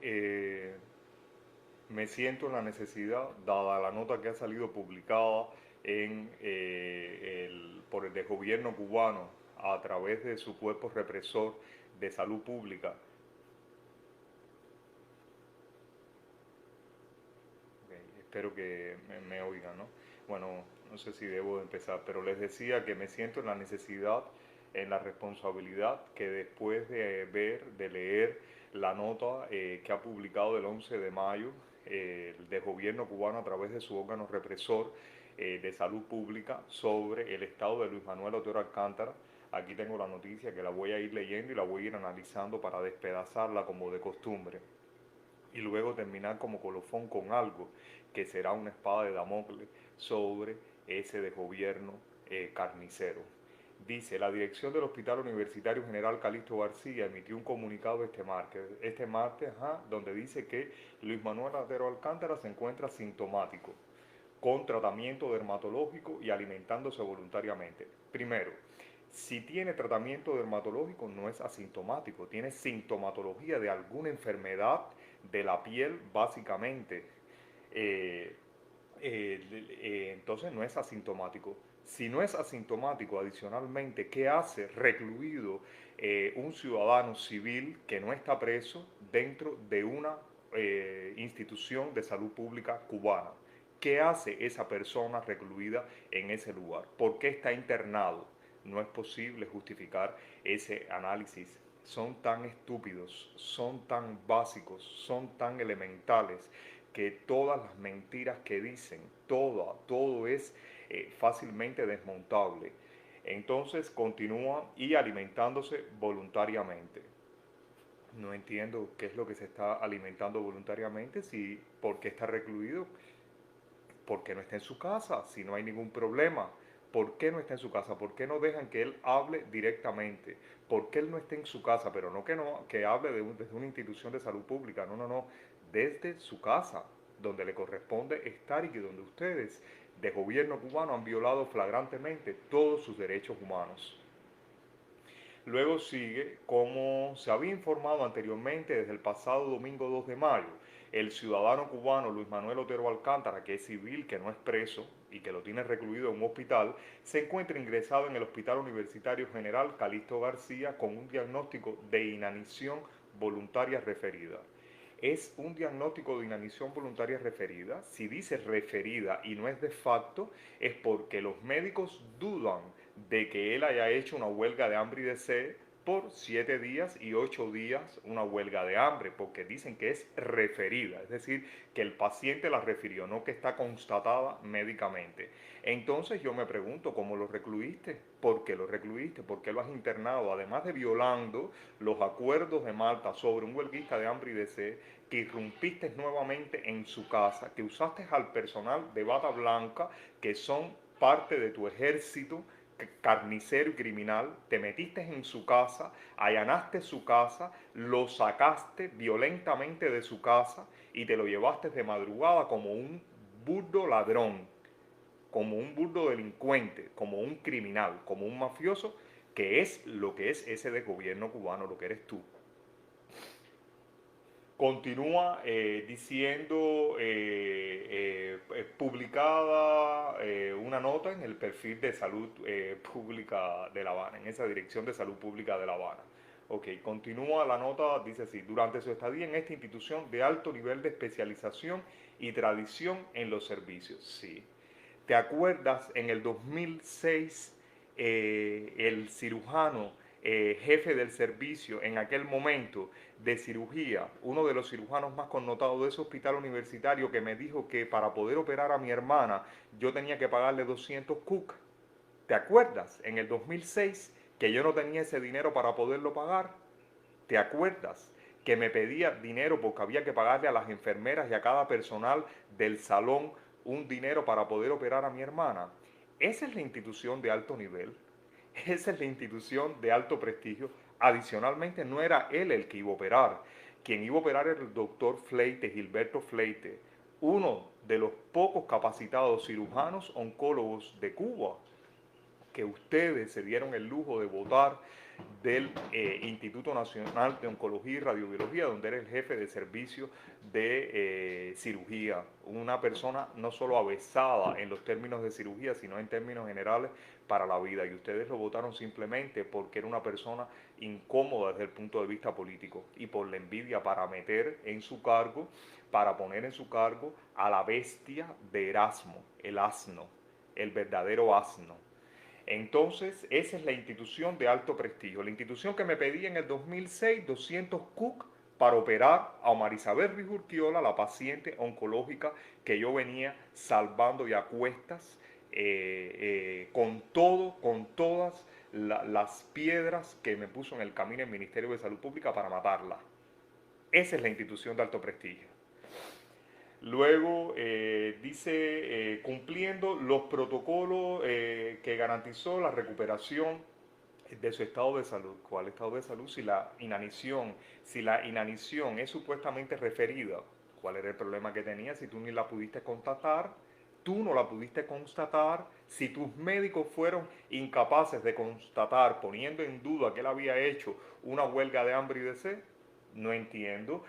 eh, me siento en la necesidad, dada la nota que ha salido publicada por el gobierno cubano a través de su cuerpo represor de salud pública. Espero que me oigan, ¿no? Bueno, no sé si debo empezar, pero les decía que me siento en la necesidad, en la responsabilidad que después de ver, de leer la nota que ha publicado el 11 de mayo del gobierno cubano a través de su órgano represor de salud pública sobre el estado de Luis Manuel Otero Alcántara. Aquí tengo la noticia que la voy a ir leyendo y la voy a ir analizando para despedazarla como de costumbre y luego terminar como colofón con algo que será una espada de Damocles sobre ese de gobierno carnicero. Dice, la dirección del Hospital Universitario General Calixto García emitió un comunicado este martes donde dice que Luis Manuel Otero Alcántara se encuentra sintomático, con tratamiento dermatológico y alimentándose voluntariamente. Primero, si tiene tratamiento dermatológico no es asintomático, tiene sintomatología de alguna enfermedad de la piel básicamente. Eh, entonces no es asintomático. Si no es asintomático, adicionalmente, ¿qué hace recluido un ciudadano civil que no está preso dentro de una institución de salud pública cubana? ¿Qué hace esa persona recluida en ese lugar? ¿Por qué está internado? No es posible justificar ese análisis. Son tan estúpidos, son tan básicos, son tan elementales que todas las mentiras que dicen, todo es fácilmente desmontable. Entonces continúa y alimentándose voluntariamente. No entiendo qué es lo que se está alimentando voluntariamente, si por qué está recluido, por qué no está en su casa, si no hay ningún problema. ¿Por qué no está en su casa? ¿Por qué no dejan que él hable directamente? ¿Por qué él no está en su casa? Pero no que hable desde una institución de salud pública, no, desde su casa, donde le corresponde estar y que donde ustedes, de gobierno cubano, han violado flagrantemente todos sus derechos humanos. Luego sigue, como se había informado anteriormente desde el pasado domingo 2 de mayo, el ciudadano cubano Luis Manuel Otero Alcántara, que es civil, que no es preso y que lo tiene recluido en un hospital, se encuentra ingresado en el Hospital Universitario General Calixto García con un diagnóstico de inanición voluntaria referida. Es un diagnóstico de inanición voluntaria referida. Si dice referida y no es de facto, es porque los médicos dudan de que él haya hecho una huelga de hambre y de sed por 7 días y 8 días una huelga de hambre, porque dicen que es referida, es decir, que el paciente la refirió, no que está constatada médicamente. Entonces yo me pregunto, ¿cómo lo recluiste? ¿Por qué lo recluiste? ¿Por qué lo has internado? Además de violando los acuerdos de Malta sobre un huelguista de hambre y de sed, que irrumpiste nuevamente en su casa, que usaste al personal de bata blanca, que son parte de tu ejército carnicero y criminal, te metiste en su casa, allanaste su casa, lo sacaste violentamente de su casa y te lo llevaste de madrugada como un burdo ladrón, como un burdo delincuente, como un criminal, como un mafioso, que es lo que es ese de gobierno cubano, lo que eres tú. Continúa diciendo, publicada una nota en el perfil de salud pública de La Habana, en esa dirección de salud pública de La Habana. Ok, continúa la nota, dice así, durante su estadía en esta institución de alto nivel de especialización y tradición en los servicios. Sí. ¿Te acuerdas en el 2006 el cirujano jefe del servicio en aquel momento de cirugía, uno de los cirujanos más connotados de ese hospital universitario, que me dijo que para poder operar a mi hermana yo tenía que pagarle 200 cook? ¿Te acuerdas? En el 2006 que yo no tenía ese dinero para poderlo pagar. ¿Te acuerdas? Que me pedía dinero porque había que pagarle a las enfermeras y a cada personal del salón un dinero para poder operar a mi hermana. Esa es la institución de alto nivel. Esa es la institución de alto prestigio. Adicionalmente, no era él el que iba a operar. Quien iba a operar era el doctor Fleite, Gilberto Fleite, uno de los pocos capacitados cirujanos oncólogos de Cuba, que ustedes se dieron el lujo de votar del Instituto Nacional de Oncología y Radiobiología, donde era el jefe de servicio de cirugía. Una persona no solo avesada en los términos de cirugía, sino en términos generales para la vida. Y ustedes lo votaron simplemente porque era una persona incómoda desde el punto de vista político y por la envidia para meter en su cargo, para poner en su cargo a la bestia de Erasmo, el asno, el verdadero asno. Entonces, esa es la institución de alto prestigio. La institución que me pedía en el 2006 200 Cook para operar a Omar Isabel Ruiz Urquiola, la paciente oncológica que yo venía salvando y a cuestas, con todas las piedras que me puso en el camino el Ministerio de Salud Pública para matarla. Esa es la institución de alto prestigio. Luego dice, cumpliendo los protocolos que garantizó la recuperación de su estado de salud. ¿Cuál estado de salud? Si la inanición es supuestamente referida, ¿cuál era el problema que tenía? Si tú ni la pudiste constatar, tú no la pudiste constatar, si tus médicos fueron incapaces de constatar, poniendo en duda que él había hecho una huelga de hambre y de sed, no entiendo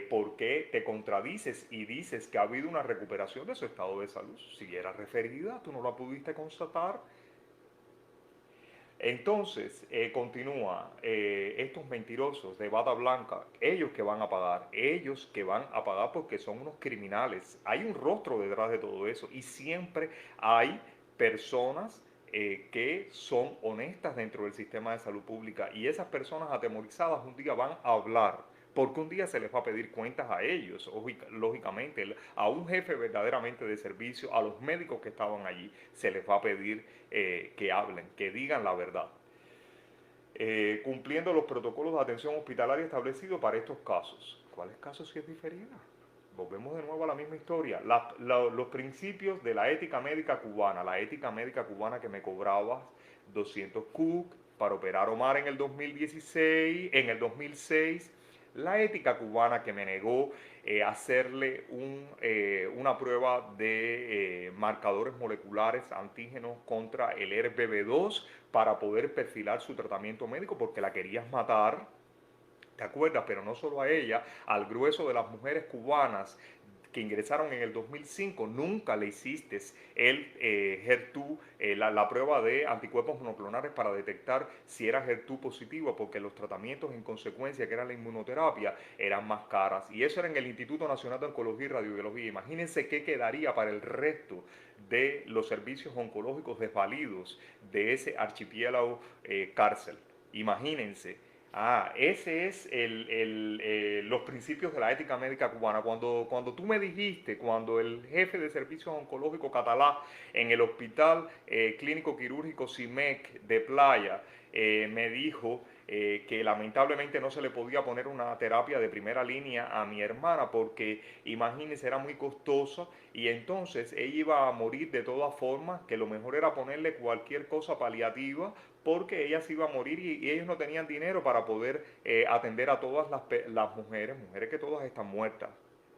por qué te contradices y dices que ha habido una recuperación de su estado de salud. Si era referida, tú no la pudiste constatar. Entonces, continúa, estos mentirosos de bata blanca, ellos que van a pagar porque son unos criminales. Hay un rostro detrás de todo eso y siempre hay personas que son honestas dentro del sistema de salud pública y esas personas atemorizadas un día van a hablar. Porque un día se les va a pedir cuentas a ellos, lógicamente, a un jefe verdaderamente de servicio, a los médicos que estaban allí, se les va a pedir que hablen, que digan la verdad, cumpliendo los protocolos de atención hospitalaria establecidos para estos casos. ¿Cuáles casos si es diferida? Volvemos de nuevo a la misma historia. Los principios de la ética médica cubana, la ética médica cubana que me cobraba 200 Cook para operar a Omar en el 2016, en el 2006, la ética cubana que me negó hacerle una prueba de marcadores moleculares antígenos contra el HERV-2 para poder perfilar su tratamiento médico porque la querías matar. ¿Te acuerdas? Pero no solo a ella, al grueso de las mujeres cubanas que ingresaron en el 2005, nunca le hiciste el HER2, la prueba de anticuerpos monoclonales para detectar si era HER2 positivo, porque los tratamientos en consecuencia, que era la inmunoterapia, eran más caras. Y eso era en el Instituto Nacional de Oncología y Radiobiología. Imagínense qué quedaría para el resto de los servicios oncológicos desvalidos de ese archipiélago cárcel. Imagínense. Ese es los principios de la ética médica cubana. Cuando tú me dijiste, cuando el jefe de servicios oncológicos catalá en el Hospital Clínico Quirúrgico CIMEC de Playa me dijo que lamentablemente no se le podía poner una terapia de primera línea a mi hermana porque, imagínense, era muy costosa y entonces ella iba a morir de todas formas, que lo mejor era ponerle cualquier cosa paliativa porque ella se iba a morir y ellos no tenían dinero para poder atender a todas las mujeres que todas están muertas.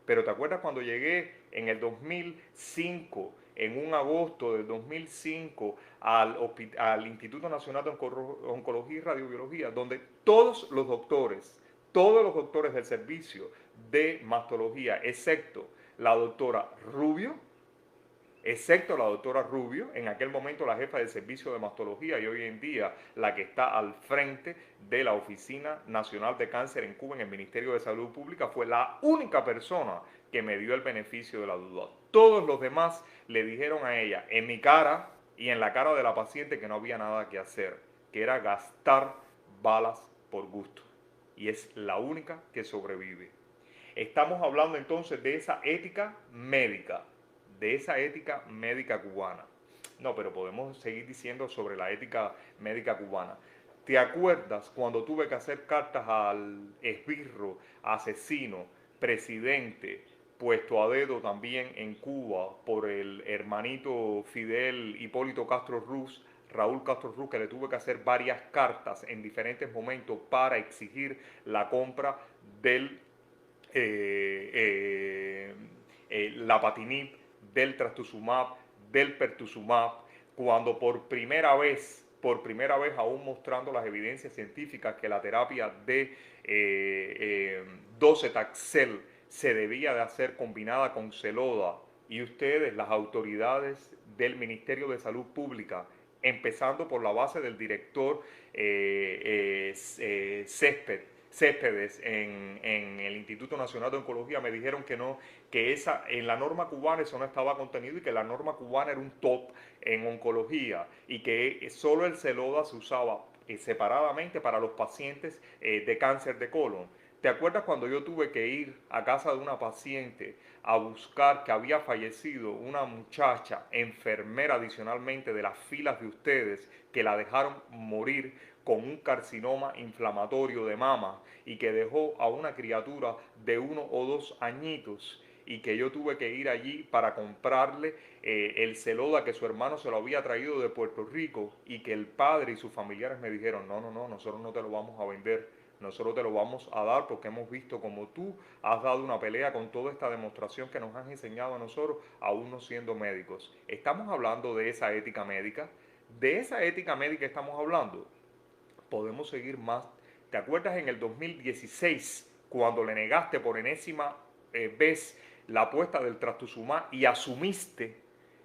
Pero ¿te acuerdas cuando llegué en el 2005, en un agosto del 2005, al Instituto Nacional de Oncología y Radiobiología, donde todos los doctores del servicio de mastología, excepto la doctora Rubio, en aquel momento la jefa del servicio de mastología y hoy en día la que está al frente de la Oficina Nacional de Cáncer en Cuba en el Ministerio de Salud Pública, fue la única persona que me dio el beneficio de la duda. Todos los demás le dijeron a ella, en mi cara y en la cara de la paciente, que no había nada que hacer, que era gastar balas por gusto. Y es la única que sobrevive. Estamos hablando entonces de esa ética médica cubana. No, pero podemos seguir diciendo sobre la ética médica cubana. ¿Te acuerdas cuando tuve que hacer cartas al esbirro, asesino, presidente, puesto a dedo también en Cuba por el hermanito Fidel Hipólito Castro Ruz, Raúl Castro Ruz, que le tuve que hacer varias cartas en diferentes momentos para exigir la compra del Lapatinib, del Trastuzumab, del Pertuzumab, cuando por primera vez por primera vez aún mostrando las evidencias científicas que la terapia de docetaxel se debía de hacer combinada con celoda, y ustedes, las autoridades del Ministerio de Salud Pública, empezando por la base del director Céspedes en el Instituto Nacional de Oncología, me dijeron que no, que esa, en la norma cubana eso no estaba contenido y que la norma cubana era un top en oncología y que solo el Celoda se usaba separadamente para los pacientes de cáncer de colon. ¿Te acuerdas cuando yo tuve que ir a casa de una paciente a buscar que había fallecido una muchacha enfermera adicionalmente de las filas de ustedes, que la dejaron morir con un carcinoma inflamatorio de mama y que dejó a una criatura de 1 o 2 añitos, y que yo tuve que ir allí para comprarle el Celoda que su hermano se lo había traído de Puerto Rico, y que el padre y sus familiares me dijeron, no, no, no, nosotros no te lo vamos a vender, nosotros te lo vamos a dar porque hemos visto como tú has dado una pelea con toda esta demostración que nos has enseñado a nosotros, aún no siendo médicos. Estamos hablando de esa ética médica, de esa ética médica estamos hablando. Podemos seguir más. ¿Te acuerdas en el 2016 cuando le negaste por enésima vez la apuesta del trastuzumab y asumiste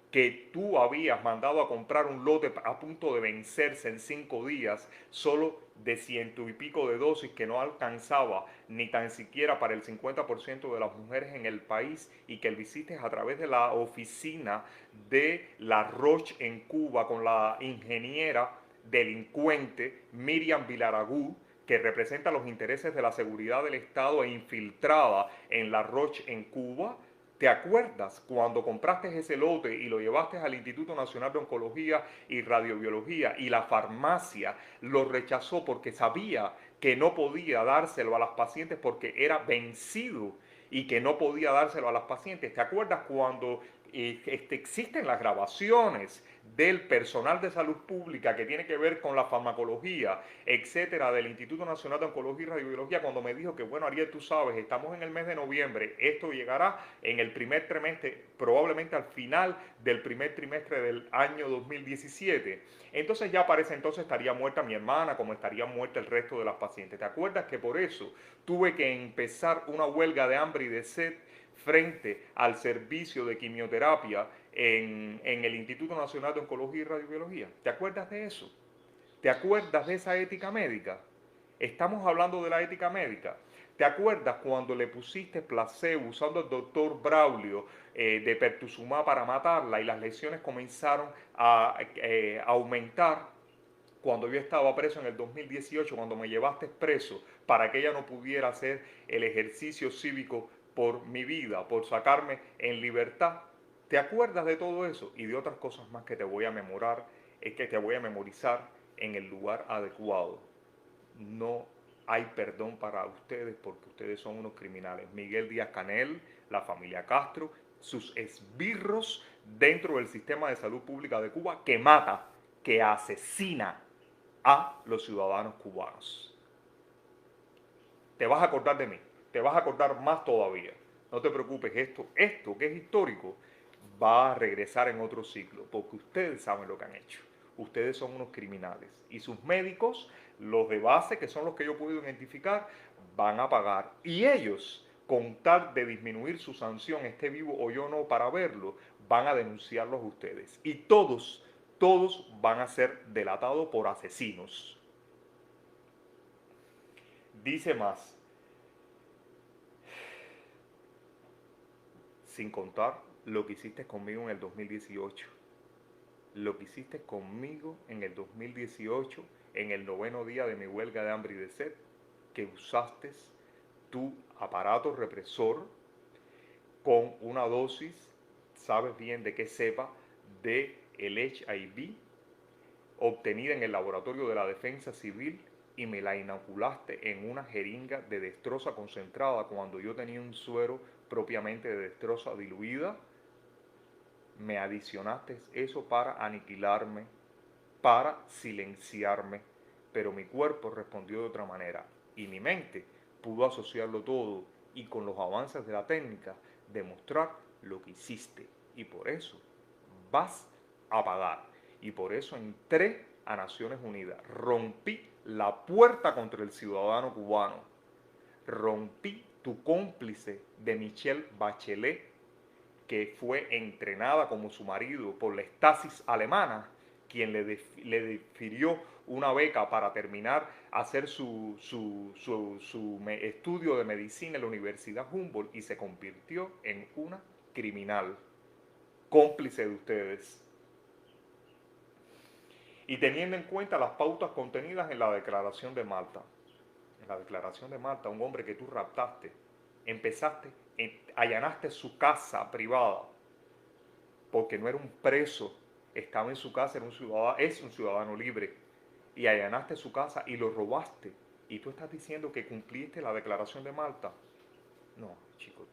que tú habías mandado a comprar un lote a punto de vencerse en 5 días, solo de ciento y pico de dosis, que no alcanzaba ni tan siquiera para el 50% de las mujeres en el país, y que lo hiciste a través de la oficina de la Roche en Cuba con la ingeniera delincuente Miriam Vilaragú, que representa los intereses de la seguridad del Estado e infiltrada en la Roche en Cuba? ¿Te acuerdas cuando compraste ese lote y lo llevaste al Instituto Nacional de Oncología y Radiobiología, y la farmacia lo rechazó porque sabía que no podía dárselo a las pacientes porque era vencido y que no podía dárselo a las pacientes? ¿Te acuerdas cuando existen las grabaciones del personal de salud pública que tiene que ver con la farmacología, etcétera, del Instituto Nacional de Oncología y Radiobiología, cuando me dijo que, bueno, Ariel, tú sabes, estamos en el mes de noviembre, esto llegará en el primer trimestre, probablemente al final del primer trimestre del año 2017? Entonces ya para ese entonces estaría muerta mi hermana, como estaría muerta el resto de las pacientes. ¿Te acuerdas que por eso tuve que empezar una huelga de hambre y de sed frente al servicio de quimioterapia en el Instituto Nacional de Oncología y Radiobiología? ¿Te acuerdas de eso? ¿Te acuerdas de esa ética médica? Estamos hablando de la ética médica. ¿Te acuerdas cuando le pusiste placebo usando el doctor Braulio de pertuzumab para matarla, y las lesiones comenzaron a aumentar? Cuando yo estaba preso en el 2018, cuando me llevaste preso para que ella no pudiera hacer el ejercicio cívico por mi vida, por sacarme en libertad. ¿Te acuerdas de todo eso y de otras cosas más que te voy a memorar, que te voy a memorizar en el lugar adecuado? No hay perdón para ustedes porque ustedes son unos criminales. Miguel Díaz-Canel, la familia Castro, sus esbirros dentro del sistema de salud pública de Cuba, que mata, que asesina a los ciudadanos cubanos. Te vas a acordar de mí, te vas a acordar más todavía. No te preocupes, esto que es histórico va a regresar en otro ciclo, porque ustedes saben lo que han hecho. Ustedes son unos criminales y sus médicos, los de base, que son los que yo puedo identificar, van a pagar. Y ellos, con tal de disminuir su sanción, esté vivo o yo no para verlo, van a denunciarlos a ustedes. Y todos van a ser delatados por asesinos. Dice más, sin contar lo que hiciste conmigo en el 2018. Lo que hiciste conmigo en el 2018, en el 9º día de mi huelga de hambre y de sed, que usaste tu aparato represor con una dosis, sabes bien de qué cepa, de el HIV, obtenida en el laboratorio de la Defensa Civil, y me la inoculaste en una jeringa de destroza concentrada cuando yo tenía un suero propiamente de destroza diluida. Me adicionaste eso para aniquilarme, para silenciarme, pero mi cuerpo respondió de otra manera y mi mente pudo asociarlo todo y, con los avances de la técnica, demostrar lo que hiciste, y por eso vas a pagar. Y por eso entré a Naciones Unidas. Rompí la puerta contra el ciudadano cubano. Rompí tu cómplice de Michelle Bachelet, que fue entrenada como su marido por la Stasi alemana, quien le difirió una beca para terminar a hacer su estudio de medicina en la Universidad Humboldt, y se convirtió en una criminal, cómplice de ustedes. Y teniendo en cuenta las pautas contenidas en la Declaración de Malta. En la Declaración de Malta, un hombre que tú raptaste, empezaste, allanaste su casa privada, porque no era un preso, estaba en su casa, era un ciudadano, es un ciudadano libre, y allanaste su casa y lo robaste, y tú estás diciendo que cumpliste la Declaración de Malta. No, chicos,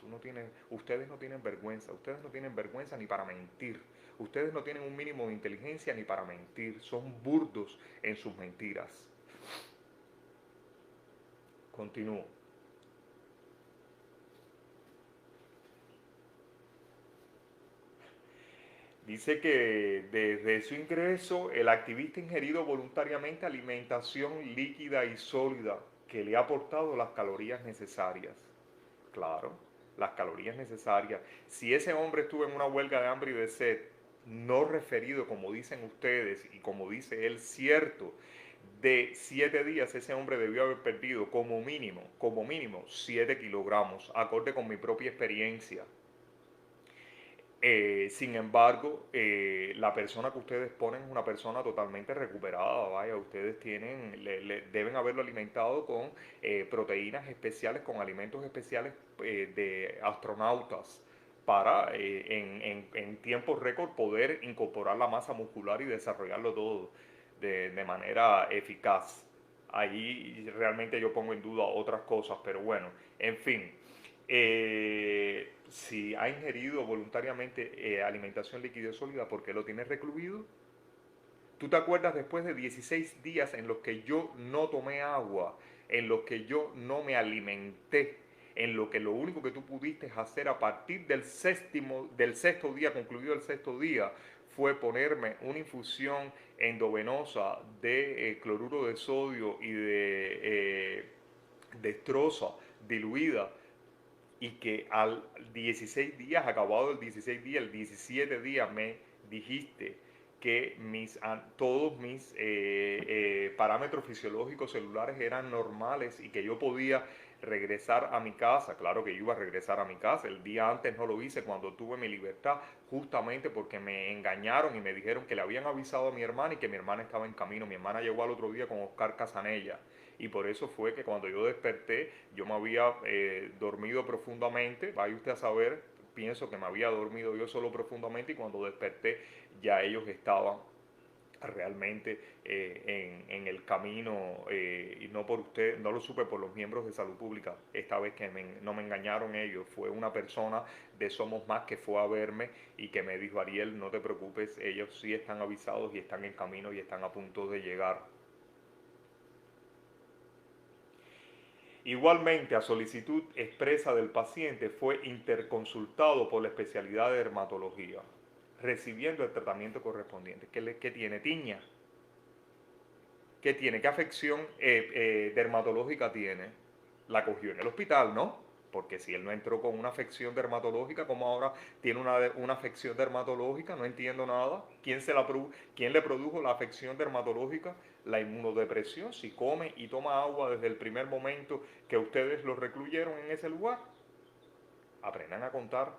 ustedes no tienen vergüenza, ustedes no tienen vergüenza ni para mentir, ustedes no tienen un mínimo de inteligencia ni para mentir, son burdos en sus mentiras. Continúo. Dice que desde su ingreso el activista ha ingerido voluntariamente alimentación líquida y sólida que le ha aportado las calorías necesarias. Claro, las calorías necesarias. Si ese hombre estuvo en una huelga de hambre y de sed, no referido como dicen ustedes y como dice él, cierto, de 7 días, ese hombre debió haber perdido como mínimo 7 kilogramos, acorde con mi propia experiencia. Sin embargo, la persona que ustedes ponen es una persona totalmente recuperada, vaya, ustedes deben haberlo alimentado con proteínas especiales, con alimentos especiales de astronautas, para en tiempo récord poder incorporar la masa muscular y desarrollarlo todo de manera eficaz. Ahí realmente yo pongo en duda otras cosas, pero bueno, en fin. Si ha ingerido voluntariamente alimentación líquida y sólida, ¿por qué lo tiene recluido? ¿Tú te acuerdas después de 16 días en los que yo no tomé agua, en los que yo no me alimenté, en lo que lo único que tú pudiste hacer a partir del sexto día, concluido el sexto día, fue ponerme una infusión endovenosa de cloruro de sodio y de destroza diluida, y que al 16 días, acabado el 16 día, el 17 día me dijiste que todos mis parámetros fisiológicos celulares eran normales y que yo podía regresar a mi casa. Claro que yo iba a regresar a mi casa. El día antes no lo hice cuando tuve mi libertad, justamente porque me engañaron y me dijeron que le habían avisado a mi hermana y que mi hermana estaba en camino. Mi hermana llegó al otro día con Oscar Casanella. Y por eso fue que cuando yo desperté, yo me había dormido profundamente, vaya usted a saber, pienso que me había dormido yo solo profundamente, y cuando desperté ya ellos estaban realmente en el camino, y no por usted, no lo supe por los miembros de salud pública, esta vez que no me engañaron ellos, fue una persona de Somos Más que fue a verme y que me dijo: Ariel, no te preocupes, ellos sí están avisados y están en camino y están a punto de llegar. Igualmente, a solicitud expresa del paciente, fue interconsultado por la especialidad de dermatología, recibiendo el tratamiento correspondiente. ¿Qué tiene? Tiña. ¿Qué tiene? ¿Qué afección dermatológica tiene? La cogió en el hospital, ¿no? Porque si él no entró con una afección dermatológica, ¿cómo ahora tiene una afección dermatológica? No entiendo nada. ¿Quién le produjo la afección dermatológica? La inmunodepresión, si come y toma agua desde el primer momento que ustedes lo recluyeron en ese lugar. Aprendan a contar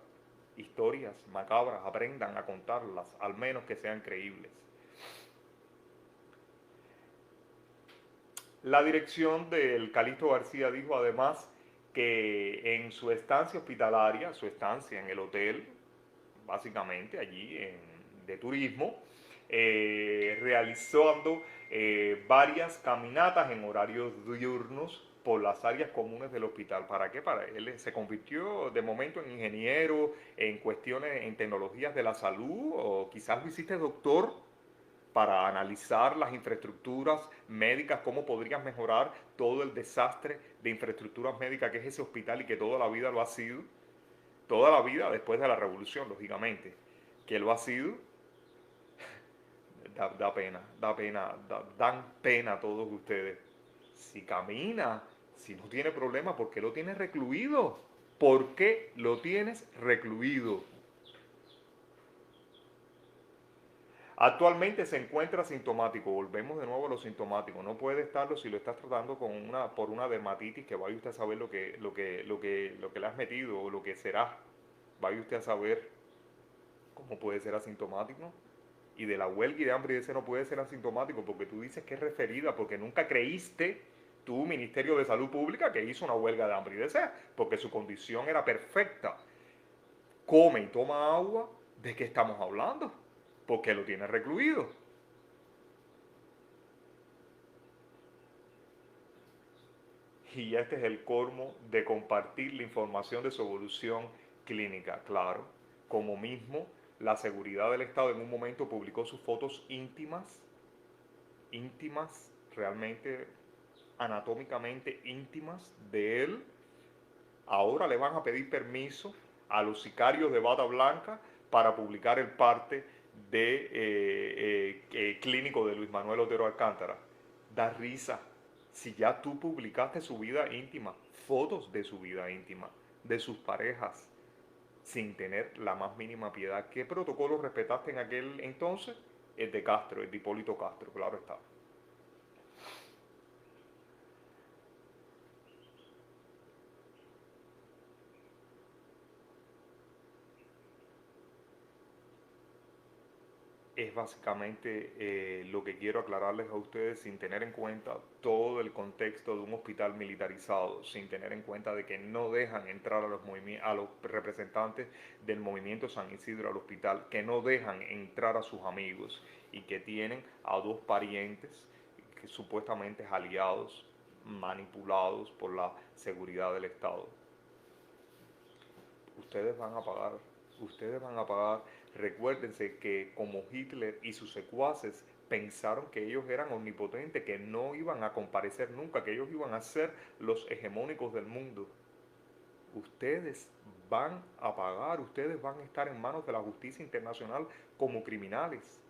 historias macabras, aprendan a contarlas, al menos que sean creíbles. La dirección del Calixto García dijo además que en su estancia hospitalaria, su estancia en el hotel, básicamente allí de turismo, realizando varias caminatas en horarios diurnos por las áreas comunes del hospital. ¿Para qué? Para él se convirtió de momento en ingeniero en cuestiones, en tecnologías de la salud, o quizás lo hiciste doctor para analizar las infraestructuras médicas, cómo podrías mejorar todo el desastre de infraestructuras médicas que es ese hospital y que toda la vida lo ha sido, toda la vida después de la revolución, lógicamente, que lo ha sido. Dan pena todos ustedes. Si camina, si no tiene problema, ¿por qué lo tienes recluido? ¿Por qué lo tienes recluido? Actualmente se encuentra asintomático. Volvemos de nuevo a lo sintomático. No puede estarlo si lo estás tratando por una dermatitis, que vaya usted a saber lo que le has metido o lo que será. Vaya usted a saber cómo puede ser asintomático. Y de la huelga y de hambre ese no puede ser asintomático porque tú dices que es referida, porque nunca creíste tu Ministerio de Salud Pública que hizo una huelga de hambre y de sed, porque su condición era perfecta. Come y toma agua, ¿de qué estamos hablando? Porque lo tiene recluido. Y este es el colmo de compartir la información de su evolución clínica, claro. Como mismo, la seguridad del Estado en un momento publicó sus fotos íntimas, realmente anatómicamente íntimas de él. Ahora le van a pedir permiso a los sicarios de bata blanca para publicar el parte de clínico de Luis Manuel Otero Alcántara. Da risa. Si ya tú publicaste su vida íntima, fotos de su vida íntima, de sus parejas, sin tener la más mínima piedad. ¿Qué protocolo respetaste en aquel entonces? El de Castro, el de Hipólito Castro, claro está. Es básicamente lo que quiero aclararles a ustedes sin tener en cuenta todo el contexto de un hospital militarizado, sin tener en cuenta de que no dejan entrar a los representantes del movimiento San Isidro al hospital, que no dejan entrar a sus amigos y que tienen a dos parientes que supuestamente aliados, manipulados por la seguridad del Estado. Ustedes van a pagar, ustedes van a pagar. Recuérdense que como Hitler y sus secuaces pensaron que ellos eran omnipotentes, que no iban a comparecer nunca, que ellos iban a ser los hegemónicos del mundo. Ustedes van a pagar, ustedes van a estar en manos de la justicia internacional como criminales.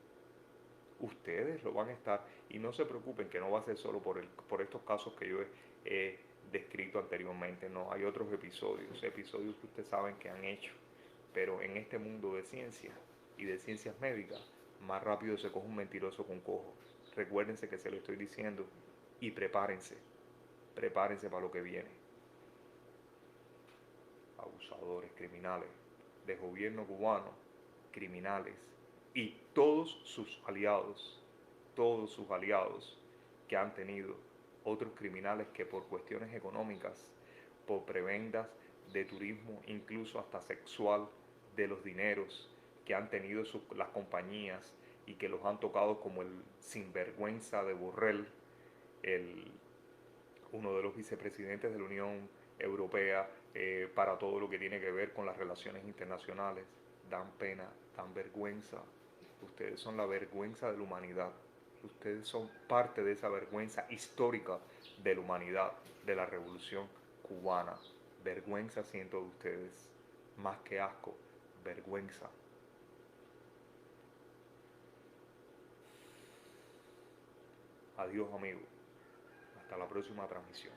Ustedes lo van a estar y no se preocupen que no va a ser solo por estos casos que yo he descrito anteriormente, no, hay otros episodios que ustedes saben que han hecho, pero en este mundo de ciencia y de ciencias médicas, más rápido se coge un mentiroso con cojo. Recuérdense que se lo estoy diciendo y prepárense para lo que viene. Abusadores, criminales, de gobierno cubano, criminales y todos sus aliados que han tenido otros criminales que por cuestiones económicas, por prebendas de turismo, incluso hasta sexual, de los dineros que han tenido las compañías y que los han tocado como el sinvergüenza de Borrell, el, uno de los vicepresidentes de la Unión Europea para todo lo que tiene que ver con las relaciones internacionales. Dan pena, dan vergüenza. Ustedes son la vergüenza de la humanidad. Ustedes son parte de esa vergüenza histórica de la humanidad, de la revolución cubana. Vergüenza siento de ustedes, más que asco, vergüenza. Adiós amigos, hasta la próxima transmisión.